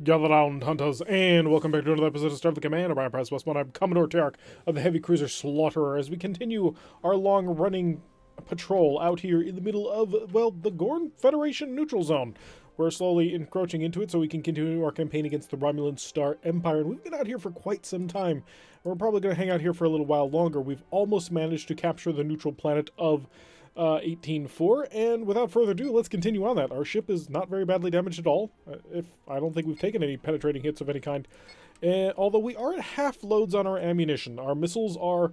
Gather round, hunters, and welcome back to another episode of Starfleet Command. Orion Pirates Westbound. I'm Commodore Tarek of the Heavy Cruiser Slaughterer as we continue our long-running patrol out here in the middle of, well, the Gorn Federation neutral zone. We're slowly encroaching into it so we can continue our campaign against the Romulan Star Empire, and we've been out here for quite some time. We're probably going to hang out here for a little while longer. We've almost managed to capture the neutral planet of 18-4, and without further ado, let's continue on that. Our ship is not very badly damaged at all. I don't think we've taken any penetrating hits of any kind. Although we are at half loads on our ammunition. Our missiles are,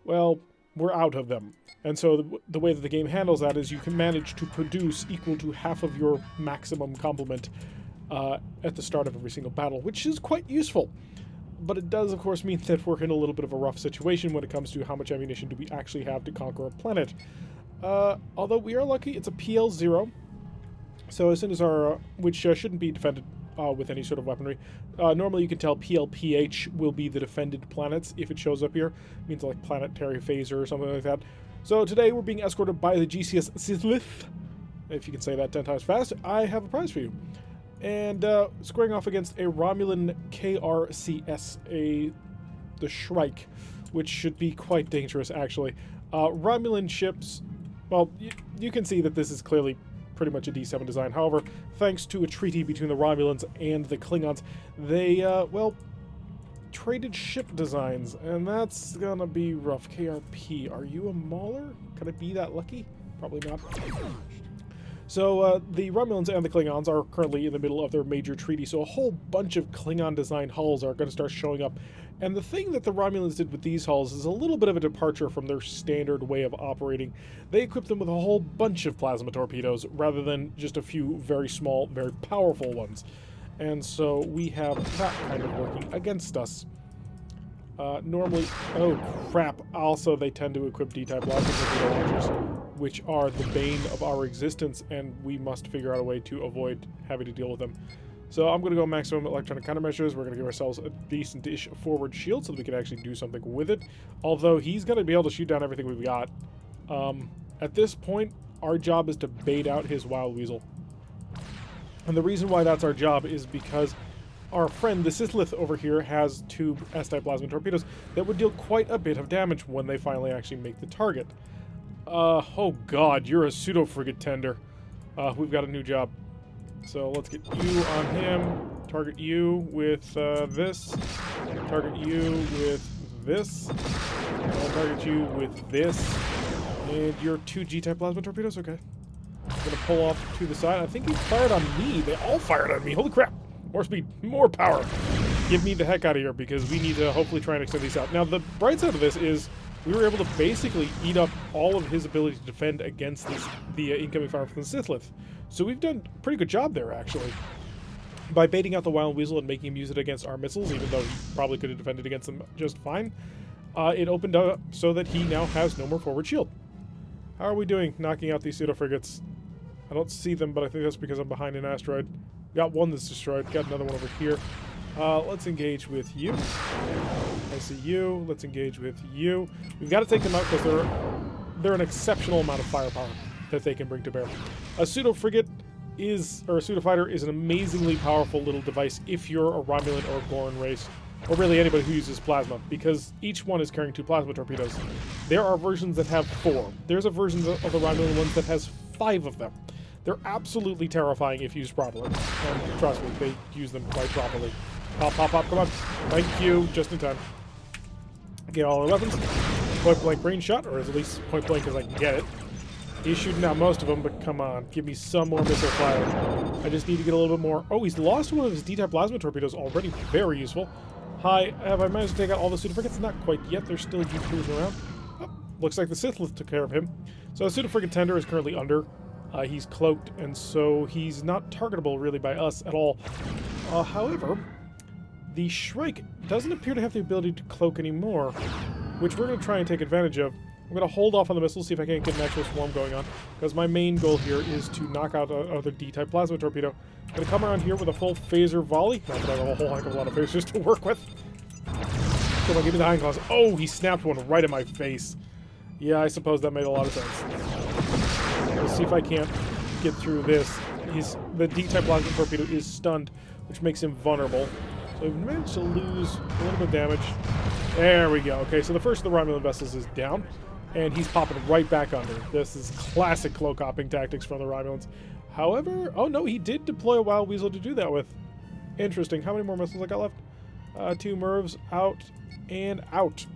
well, we're out of them. And so the way that the game handles that is you can manage to produce equal to half of your maximum complement at the start of every single battle, which is quite useful. But it does, of course, mean that we're in a little bit of a rough situation when it comes to how much ammunition do we actually have to conquer a planet. Although we are lucky, it's a PL0, so as soon as our, which shouldn't be defended with any sort of weaponry. Normally you can tell PLPH will be the defended planets if it shows up here. It means like planetary phaser or something like that. So today we're being escorted by the GCS Sithlith. If you can say that 10 times fast, I have a prize for you. And squaring off against a Romulan KRCS, the Shrike, which should be quite dangerous actually. Romulan ships, well, you can see that this is clearly pretty much a D7 design. However, thanks to a treaty between the Romulans and the Klingons, they, well, traded ship designs, and that's gonna be rough. KRP, are you a Mauler? Can I be that lucky? Probably not. So, the Romulans and the Klingons are currently in the middle of their major treaty, so a whole bunch of Klingon-designed hulls are going to start showing up. And the thing that the Romulans did with these hulls is a little bit of a departure from their standard way of operating. They equipped them with a whole bunch of plasma torpedoes, rather than just a few very small, very powerful ones. And so we have that kind of working against us. Normally, oh crap, also they tend to equip D-type plasma torpedo launchers, which are the bane of our existence, and we must figure out a way to avoid having to deal with them. So I'm going to go maximum electronic countermeasures. We're going to give ourselves a decent-ish forward shield so that we can actually do something with it. Although he's going to be able to shoot down everything we've got. At this point, our job is to bait out his Wild Weasel. And the reason why that's our job is because our friend, the Sithlith over here, has two S-type plasma torpedoes that would deal quite a bit of damage when they finally actually make the target. Oh god, you're a pseudo-frigate tender. We've got a new job. So let's get you on him, target you with this, target you with this, and target you with this, and your two G-type plasma torpedoes, okay. I'm gonna pull off to the side. I think he fired on me. They all fired on me, holy crap. More speed, more power. Get me the heck out of here because we need to hopefully try and extend these out. Now the bright side of this is we were able to basically eat up all of his ability to defend against the incoming fire from the Sithlith. So we've done a pretty good job there, actually. By baiting out the Wild Weasel and making him use it against our missiles, even though he probably could have defended against them just fine, it opened up so that he now has no more forward shield. How are we doing knocking out these pseudo-frigates? I don't see them, but I think that's because I'm behind an asteroid. Got one that's destroyed, got another one over here. Let's engage with you. I see you. Let's engage with you. We've got to take them out because they're an exceptional amount of firepower that they can bring to bear. A pseudo-frigate is, or a pseudo-fighter is an amazingly powerful little device if you're a Romulan or a Gorn race, or really anybody who uses plasma, because each one is carrying two plasma torpedoes. There are versions that have 4. There's a version of the Romulan ones that has 5 of them. They're absolutely terrifying if used properly. And trust me, they use them quite properly. Pop, pop, pop, come on. Thank you, just in time. Get all our weapons. Point blank range shot, or at least point blank as I can get it. He's shooting out most of them, but come on, give me some more missile fire. I just need to get a little bit more. Oh, he's lost one of his D-type plasma torpedoes already. Very useful. Hi, have I managed to take out all the pseudo-frigates? Not quite yet. There's still cruising around. Oh, looks like the Sithlith took care of him. So the pseudo-frigate tender is currently under. He's cloaked, and so he's not targetable really by us at all. However, the Shrike doesn't appear to have the ability to cloak anymore, which we're going to try and take advantage of. I'm going to hold off on the missiles, see if I can't get an actual swarm going on, because my main goal here is to knock out another D-type plasma torpedo. I'm going to come around here with a full phaser volley. Not that I have a whole heck of a lot of phasers to work with. Come on, give me the hind claws. Oh, he snapped one right in my face. Yeah, I suppose that made a lot of sense. Let's see if I can't get through this. The D-type plasma torpedo is stunned, which makes him vulnerable. So we've managed to lose a little bit of damage. There we go. Okay, so the first of the Romulan vessels is down, and he's popping right back under. This is classic cloak hopping tactics from the Romulans. However, oh no, he did deploy a Wild Weasel to do that with. Interesting. How many more missiles I got left? 2 Mervs, out and out.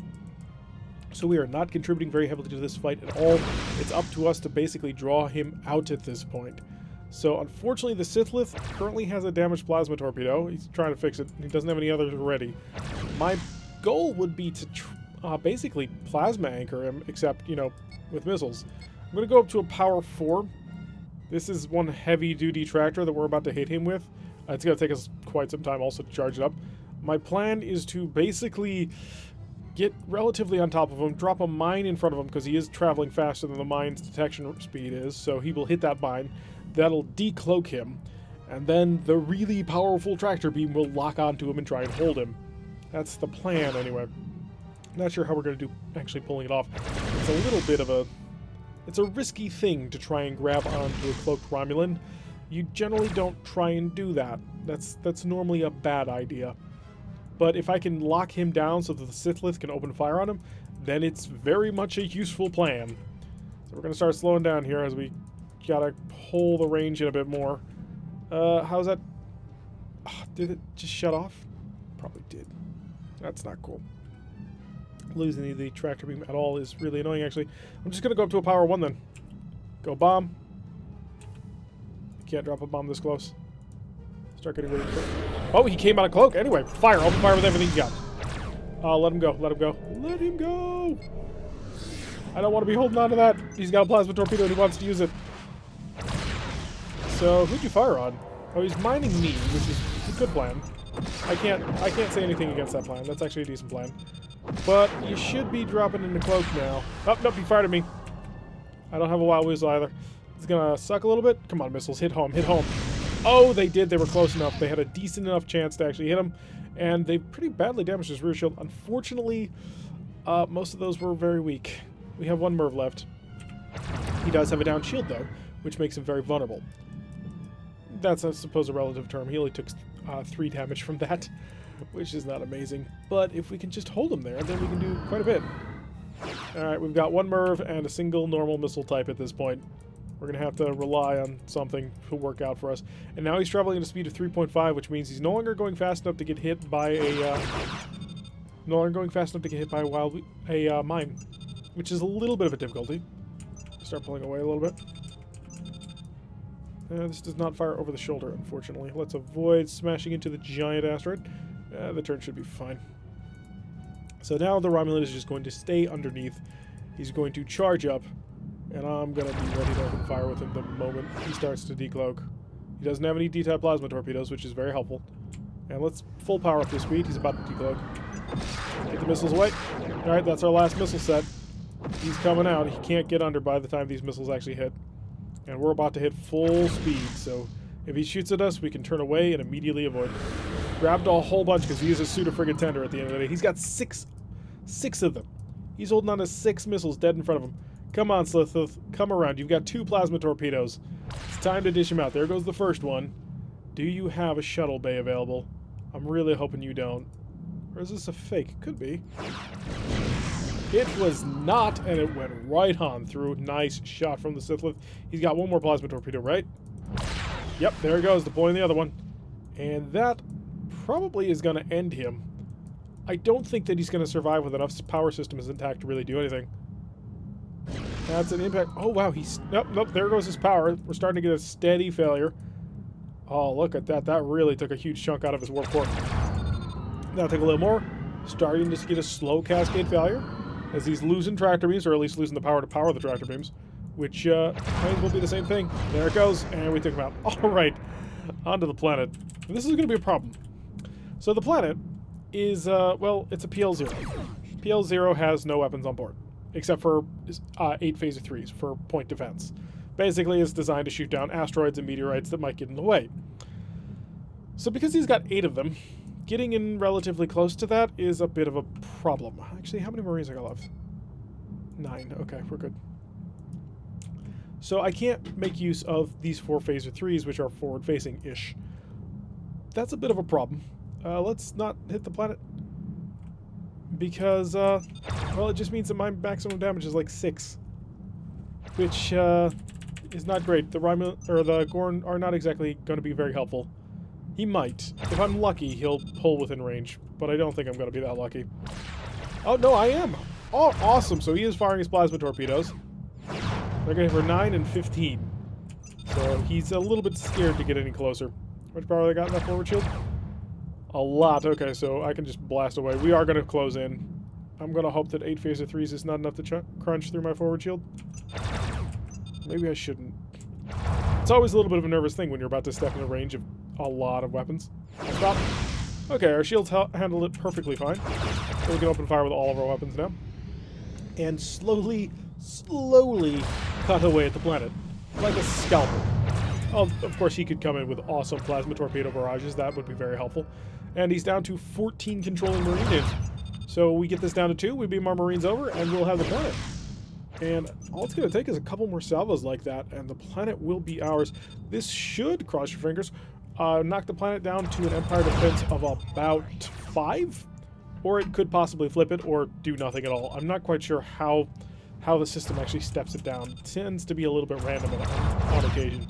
So we are not contributing very heavily to this fight at all. It's up to us to basically draw him out at this point. So unfortunately, the Sithlith currently has a damaged plasma torpedo. He's trying to fix it. He doesn't have any others ready. My goal would be to basically plasma anchor him, except, you know, with missiles. I'm going to go up to a power 4. This is one heavy-duty tractor that we're about to hit him with. It's going to take us quite some time also to charge it up. My plan is to basically get relatively on top of him, drop a mine in front of him, because he is traveling faster than the mine's detection speed is, so he will hit that mine. That'll decloak him, and then the really powerful tractor beam will lock onto him and try and hold him. That's the plan, anyway. Not sure how we're going to do actually pulling it off. It's a little bit of a... It's a risky thing to try and grab onto a cloaked Romulan. You generally don't try and do that. That's normally a bad idea. But if I can lock him down so that the Sithlith can open fire on him, then it's very much a useful plan. So we're going to start slowing down here as we gotta pull the range in a bit more. How's that? Oh, did it just shut off? Probably did. That's not cool. Losing the tractor beam at all is really annoying, actually. I'm just going to go up to a power 1 then. Go bomb. Can't drop a bomb this close. Start getting ready. Oh, he came out of cloak. Anyway, fire. Open fire with everything you got. Let him go. Let him go. Let him go. I don't want to be holding on to that. He's got a plasma torpedo and he wants to use it. So, who'd you fire on? Oh, he's mining me, which is a good plan. I can't say anything against that plan. That's actually a decent plan. But you should be dropping into cloak now. Oh, nope, he fired at me. I don't have a Wild Weasel either. It's gonna suck a little bit. Come on, missiles. Hit home. Hit home. Oh, they did. They were close enough. They had a decent enough chance to actually hit him. And they pretty badly damaged his rear shield. Unfortunately, most of those were very weak. We have 1 Merv left. He does have a down shield, though, which makes him very vulnerable. That's, I suppose, a relative term. He only took 3 damage from that, which is not amazing. But if we can just hold him there, then we can do quite a bit. Alright, we've got 1 Merv and a single normal missile type at this point. We're going to have to rely on something to work out for us. And now he's traveling at a speed of 3.5, which means he's no longer going fast enough to get hit by a... mine, which is a little bit of a difficulty. Start pulling away a little bit. This does not fire over the shoulder, unfortunately. Let's avoid smashing into the giant asteroid. The turn should be fine. So now the Romulan is just going to stay underneath. He's going to charge up, and I'm going to be ready to open fire with him the moment he starts to decloak. He doesn't have any D-type plasma torpedoes, which is very helpful. And let's full power up to speed. He's about to decloak. Get the missiles away. Alright, that's our last missile set. He's coming out. He can't get under by the time these missiles actually hit. And we're about to hit full speed, so if he shoots at us, we can turn away and immediately avoid. Grabbed a whole bunch because he is a pseudo-frigate tender at the end of the day. He's got six of them. He's holding on to 6 missiles dead in front of him. Come on, Sithlith. Come around. You've got 2 plasma torpedoes. It's time to dish him out. There goes the first one. Do you have a shuttle bay available? I'm really hoping you don't. Or is this a fake? Could be. It was not, and it went right on through. Nice shot from the Sithlith. He's got 1 more plasma torpedo, right? Yep, there he goes, deploying the other one. And that probably is going to end him. I don't think that he's going to survive with enough power systems intact to really do anything. That's an impact. Oh, wow, he's... Nope, there goes his power. We're starting to get a steady failure. Oh, look at that. That really took a huge chunk out of his warp core. Now take a little more. Starting to get a slow cascade failure. As he's losing tractor beams, or at least losing the power to power the tractor beams, which might as well be the same thing. There it goes, and we took him out. All right, onto the planet. And this is going to be a problem. So the planet is, well, it's a PL-0. PL-0 has no weapons on board, except for 8 phaser 3s for point defense. Basically, it's designed to shoot down asteroids and meteorites that might get in the way. So because he's got 8 of them, getting in relatively close to that is a bit of a problem. Actually, how many Marines I got left? 9. Okay, we're good. So I can't make use of these 4 phaser 3s, which are forward-facing-ish. that's a bit of a problem. Let's not hit the planet. Because, well, it just means that my maximum damage is like 6. Which, is not great. The the Gorn are not exactly going to be very helpful. He might. If I'm lucky, he'll pull within range. But I don't think I'm going to be that lucky. Oh, no, I am! Oh, awesome! So he is firing his plasma torpedoes. They're going to hit for 9 and 15. So he's a little bit scared to get any closer. How much power they got in that forward shield? A lot. Okay, so I can just blast away. We are going to close in. I'm going to hope that 8 phaser 3s is not enough to crunch through my forward shield. Maybe I shouldn't. It's always a little bit of a nervous thing when you're about to step into range of a lot of weapons. Stop. Okay, our shields handled it perfectly fine. So we can open fire with all of our weapons now. And slowly cut away at the planet. Like a scalpel. Oh, of course, he could come in with awesome plasma torpedo barrages. That would be very helpful. And he's down to 14 controlling marine units. So we get this down to 2, we beam our marines over, and we'll have the planet. And all it's going to take is a couple more salvos like that, and the planet will be ours. This should, cross your fingers, knock the planet down to an Empire defense of about 5? Or it could possibly flip it, or do nothing at all. I'm not quite sure how the system actually steps it down. It tends to be a little bit random on occasion.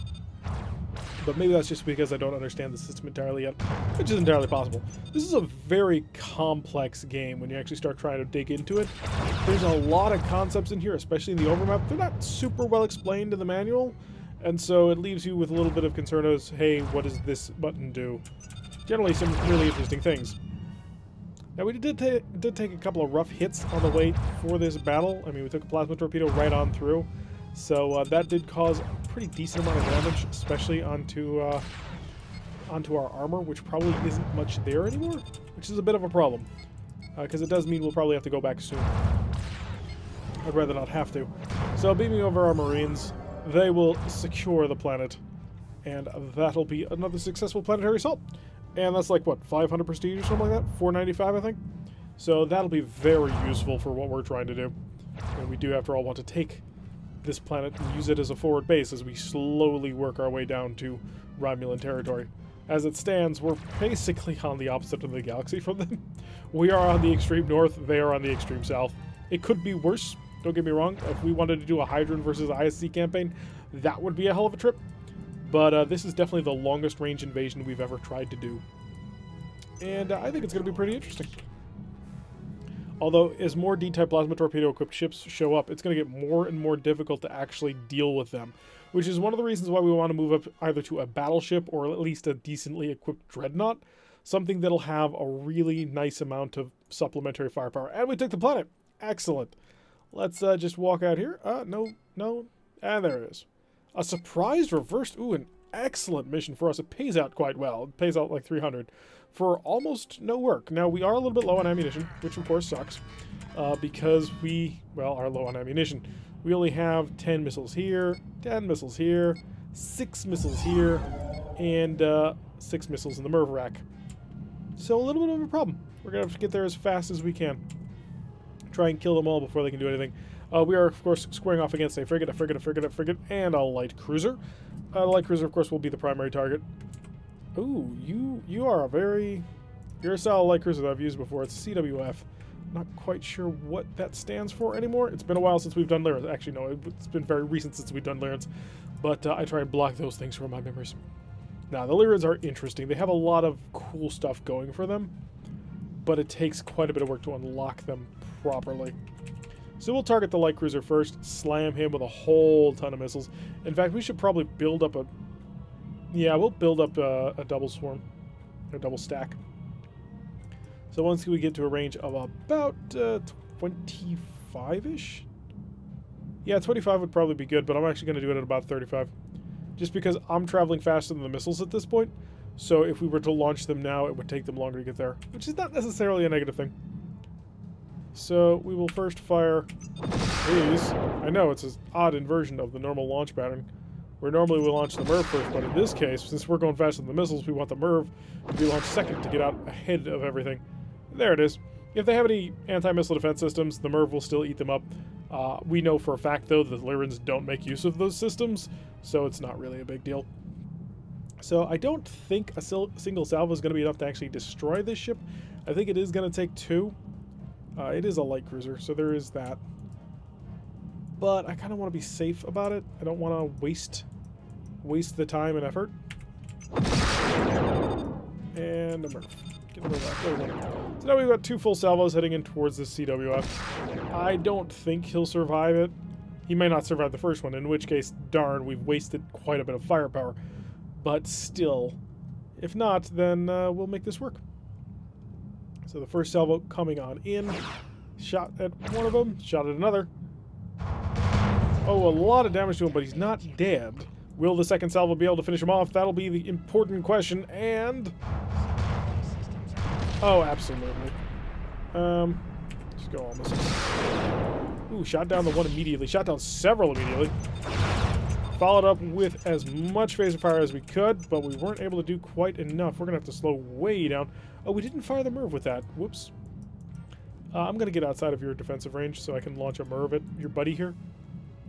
But maybe that's just because I don't understand the system entirely yet, which is entirely possible. This is a very complex game when you actually start trying to dig into it. There's a lot of concepts in here, especially in the overmap. They're not super well explained in the manual, and so it leaves you with a little bit of concern as, hey, what does this button do? Generally some really interesting things. Now, we did take a couple of rough hits on the way for this battle. I mean, we took a plasma torpedo right on through. So that did cause a pretty decent amount of damage, especially onto our armor, which probably isn't much there anymore, which is a bit of a problem, because it does mean we'll probably have to go back soon. I'd rather not have to. So beaming over our marines, they will secure the planet, and that'll be another successful planetary assault. And that's like, what, 500 prestige or something like that? 495, I think? So that'll be very useful for what we're trying to do. And we do, after all, want to take this planet and use it as a forward base as we slowly work our way down to Romulan territory. As it stands, we're basically on the opposite of the galaxy from them. We are on the extreme north, they are on the extreme south. It could be worse, don't get me wrong. If we wanted to do a Hydron versus ISC campaign, that would be a hell of a trip. But this is definitely the longest range invasion we've ever tried to do. And I think it's going to be pretty interesting. Although, as more D-type plasma torpedo-equipped ships show up, it's going to get more and more difficult to actually deal with them. Which is one of the reasons why we want to move up either to a battleship or at least a decently equipped dreadnought. Something that'll have a really nice amount of supplementary firepower. And we took the planet! Excellent. Let's just walk out here. No. And there it is. A surprise reversed. Ooh, an excellent mission for us. It pays out quite well. It pays out like 300 for almost no work. Now, we are a little bit low on ammunition, which of course sucks, because we, well, are low on ammunition. We only have 10 missiles here, 10 missiles here, 6 missiles here, and 6 missiles in the MIRV rack. So a little bit of a problem. We're going to have to get there as fast as we can. Try and kill them all before they can do anything. We are, of course, squaring off against a frigate, and a light cruiser. The light cruiser, of course, will be the primary target. Ooh, you are you're a solid light cruiser that I've used before. It's a CWF. Not quite sure what that stands for anymore. It's been a while since we've done Lyrans. Actually, no, it's been very recent since we've done Lyrans. But I try and block those things from my memories. Now, the Lyrans are interesting. They have a lot of cool stuff going for them, but it takes quite a bit of work to unlock them properly. So we'll target the light cruiser first, slam him with a whole ton of missiles. In fact, we should probably build up a... Yeah, we'll build up a double swarm, a double stack. So once we get to a range of about 25-ish? Yeah, 25 would probably be good, but I'm actually going to do it at about 35. Just because I'm traveling faster than the missiles at this point. So if we were to launch them now, it would take them longer to get there. Which is not necessarily a negative thing. So we will first fire these. I know, it's an odd inversion of the normal launch pattern, where normally we launch the MIRV first, but in this case, since we're going faster than the missiles, we want the MIRV to be launched second to get out ahead of everything. There it is. If they have any anti-missile defense systems, the MIRV will still eat them up. We know for a fact, though, that the Lyrans don't make use of those systems, so it's not really a big deal. So I don't think a single salvo is going to be enough to actually destroy this ship. I think it is going to take two. It is a light cruiser, so there is that. But I kind of want to be safe about it. I don't want to waste the time and effort. And a Murph. Get a Murph out. There we go. So now we've got two full salvos heading in towards the CWF. I don't think he'll survive it. He may not survive the first one, in which case, darn, we've wasted quite a bit of firepower. But still, if not, then we'll make this work. So the first salvo coming on in. Shot at one of them, shot at another. Oh, a lot of damage to him, but he's not dead. Will the second salvo be able to finish him off? That'll be the important question, and... oh, absolutely. Just go all missiles. Ooh, shot down the one immediately. Shot down several immediately. Followed up with as much phaser fire as we could, but we weren't able to do quite enough. We're going to have to slow way down. Oh, we didn't fire the MIRV with that. Whoops. I'm going to get outside of your defensive range so I can launch a MIRV at your buddy here.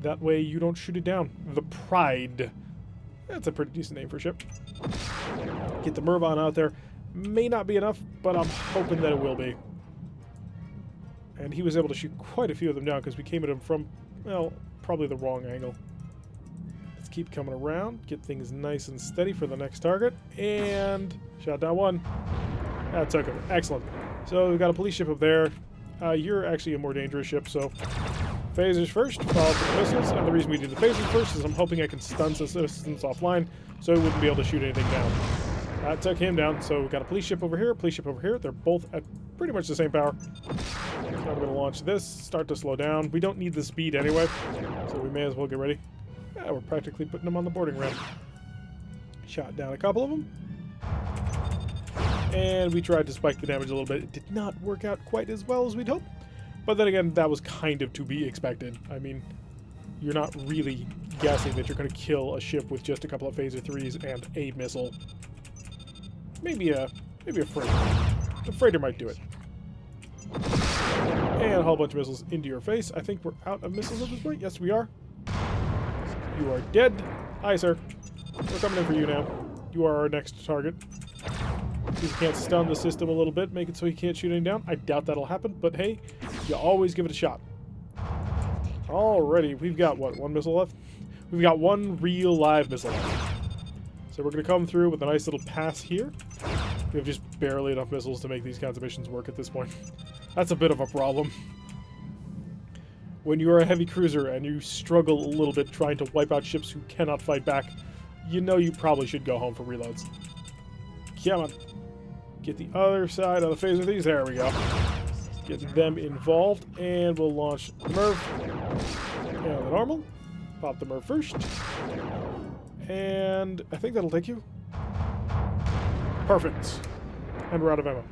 That way you don't shoot it down. The Pride. That's a pretty decent name for a ship. Get the MIRV on out there. May not be enough, but I'm hoping that it will be. And he was able to shoot quite a few of them down because we came at him from, well, probably the wrong angle. Let's keep coming around. Get things nice and steady for the next target. And shot down one. That took him. Excellent. So we've got a police ship up there. You're actually a more dangerous ship, so... phasers first, followed by the missiles, and the reason we do the phasers first is I'm hoping I can stun systems offline so he wouldn't be able to shoot anything down. That took him down, so we've got a police ship over here, police ship over here. They're both at pretty much the same power. So I'm going to launch this, start to slow down. We don't need the speed anyway, so we may as well get ready. Yeah, we're practically putting them on the boarding ramp. Shot down a couple of them. And we tried to spike the damage a little bit. It did not work out quite as well as we'd hoped. But then again, that was kind of to be expected. I mean, you're not really guessing that you're going to kill a ship with just a couple of phaser 3s and a missile. Maybe a freighter. The freighter might do it. And a whole bunch of missiles into your face. I think we're out of missiles at this point. Yes, we are. You are dead. Hi, sir. We're coming in for you now. You are our next target. See if you can't stun the system a little bit, make it so he can't shoot anything down. I doubt that'll happen, but hey, you always give it a shot. Alrighty, we've got, what, one missile left? We've got one real live missile left. So we're going to come through with a nice little pass here. We have just barely enough missiles to make these kinds of missions work at this point. That's a bit of a problem. When you're a heavy cruiser and you struggle a little bit trying to wipe out ships who cannot fight back, you know you probably should go home for reloads. Come on. Get the other side of the phaser these. There we go. Get them involved, and we'll launch the MIRV. And the normal. Pop the MIRV first. And I think that'll take you. Perfect. And we're out of ammo.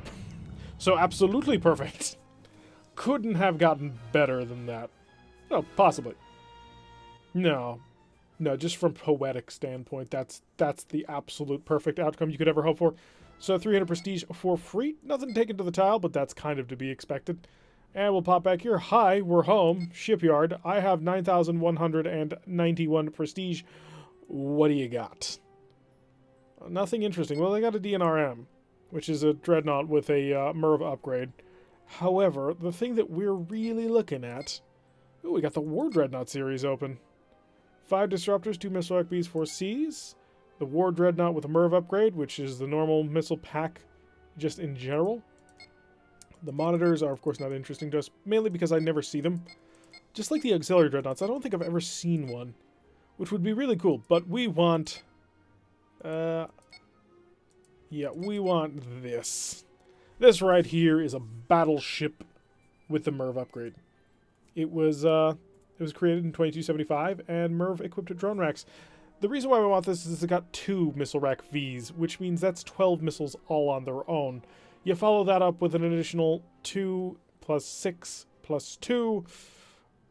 So absolutely perfect. Couldn't have gotten better than that. Oh, possibly. No. No, just from poetic standpoint, that's the absolute perfect outcome you could ever hope for. So 300 prestige for free. Nothing taken to the tile, but that's kind of to be expected. And we'll pop back here. Hi, we're home. Shipyard. I have 9,191 prestige. What do you got? Nothing interesting. Well, they got a DNRM, which is a dreadnought with a MIRV upgrade. However, the thing that we're really looking at... ooh, we got the War Dreadnought series open. 5 disruptors, 2 missile XPs, 4 Cs. The War Dreadnought with a MIRV upgrade, which is the normal missile pack just in general. The monitors are, of course, not interesting to us, mainly because I never see them. Just like the auxiliary dreadnoughts, I don't think I've ever seen one, which would be really cool. But we want... yeah, we want this. This right here is a battleship with the MIRV upgrade. It was created in 2275, and MIRV equipped drone racks. The reason why we want this is it's got 2 missile rack Vs, which means that's 12 missiles all on their own. You follow that up with an additional 2 plus 6 plus 2.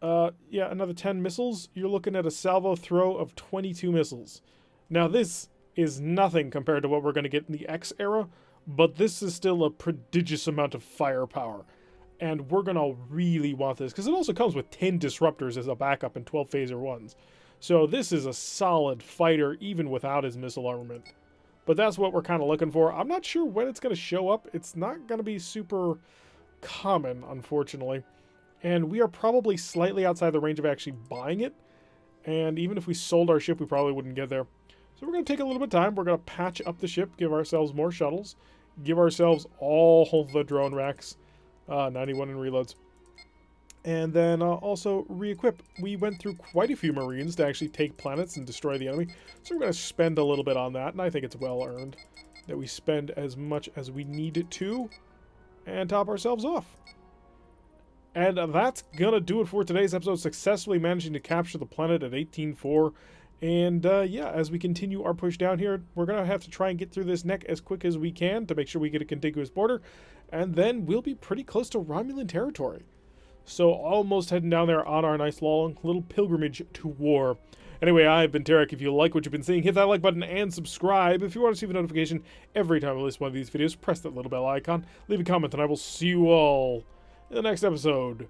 Yeah, another 10 missiles. You're looking at a salvo throw of 22 missiles. Now this is nothing compared to what we're going to get in the X era, but this is still a prodigious amount of firepower. And we're going to really want this, because it also comes with 10 disruptors as a backup and 12 phaser 1s. So this is a solid fighter, even without his missile armament. But that's what we're kind of looking for. I'm not sure when it's going to show up. It's not going to be super common, unfortunately. And we are probably slightly outside the range of actually buying it. And even if we sold our ship, we probably wouldn't get there. So we're going to take a little bit of time. We're going to patch up the ship, give ourselves more shuttles, give ourselves all the drone racks, 91 in reloads. And then also re-equip. We went through quite a few Marines to actually take planets and destroy the enemy. So we're going to spend a little bit on that, and I think it's well earned that we spend as much as we need to and top ourselves off. And that's going to do it for today's episode, successfully managing to capture the planet at 18-4. And yeah, as we continue our push down here, we're going to have to try and get through this neck as quick as we can to make sure we get a contiguous border. And then we'll be pretty close to Romulan territory. So almost heading down there on our nice long little pilgrimage to war. Anyway, I've been Tarek. If you like what you've been seeing, hit that like button and subscribe. If you want to receive a notification every time I release one of these videos, press that little bell icon, leave a comment, and I will see you all in the next episode.